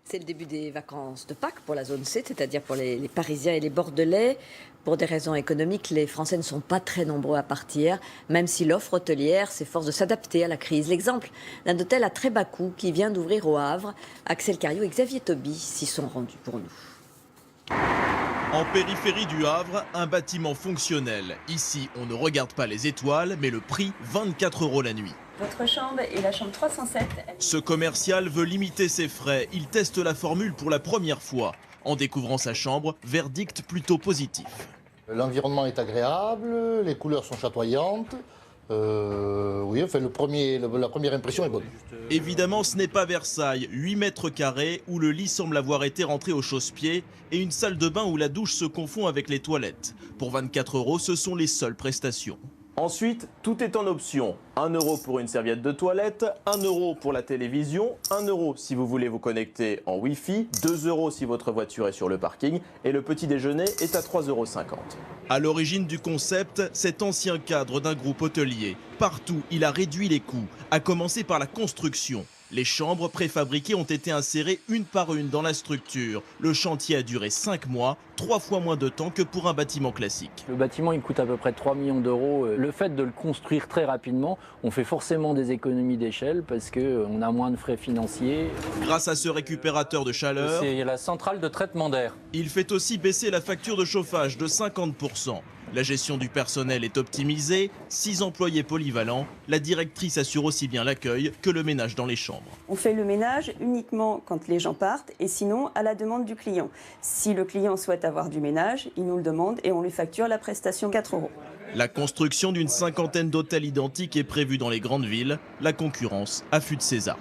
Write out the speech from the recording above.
C'est le début des vacances de Pâques pour la zone C, c'est-à-dire pour les Parisiens et les Bordelais. Pour des raisons économiques, les Français ne sont pas très nombreux à partir, même si l'offre hôtelière s'efforce de s'adapter à la crise. L'exemple d'un hôtel à très bas coût qui vient d'ouvrir au Havre. Axel Cariou et Xavier Toby s'y sont rendus pour nous. En périphérie du Havre, un bâtiment fonctionnel. Ici, on ne regarde pas les étoiles, mais le prix, 24 € la nuit. Votre chambre est la chambre 307. Ce commercial veut limiter ses frais. Il teste la formule pour la première fois. En découvrant sa chambre, verdict plutôt positif. L'environnement est agréable, les couleurs sont chatoyantes. Oui, enfin, la première impression est bonne. Évidemment, ce n'est pas Versailles. 8 mètres carrés où le lit semble avoir été rentré au chausse-pied et une salle de bain où la douche se confond avec les toilettes. Pour 24 €, ce sont les seules prestations. Ensuite, tout est en option. 1 € pour une serviette de toilette, 1 € pour la télévision, 1 € si vous voulez vous connecter en Wi-Fi, 2 € si votre voiture est sur le parking et le petit déjeuner est à 3,50 €. À l'origine du concept, cet ancien cadre d'un groupe hôtelier. Partout, il a réduit les coûts, à commencer par la construction. Les chambres préfabriquées ont été insérées une par une dans la structure. Le chantier a duré 5 mois, 3 fois moins de temps que pour un bâtiment classique. Le bâtiment, il coûte à peu près 3 millions d'euros. Le fait de le construire très rapidement, on fait forcément des économies d'échelle parce qu'on a moins de frais financiers. Grâce à ce récupérateur de chaleur, C'est la centrale de traitement d'air. il fait aussi baisser la facture de chauffage de 50%. La gestion du personnel est optimisée, 6 employés polyvalents. La directrice assure aussi bien l'accueil que le ménage dans les chambres. On fait le ménage uniquement quand les gens partent et sinon à la demande du client. Si le client souhaite avoir du ménage, il nous le demande et on lui facture la prestation 4 €. La construction d'une 50aine d'hôtels identiques est prévue dans les grandes villes. La concurrence affûte ses armes.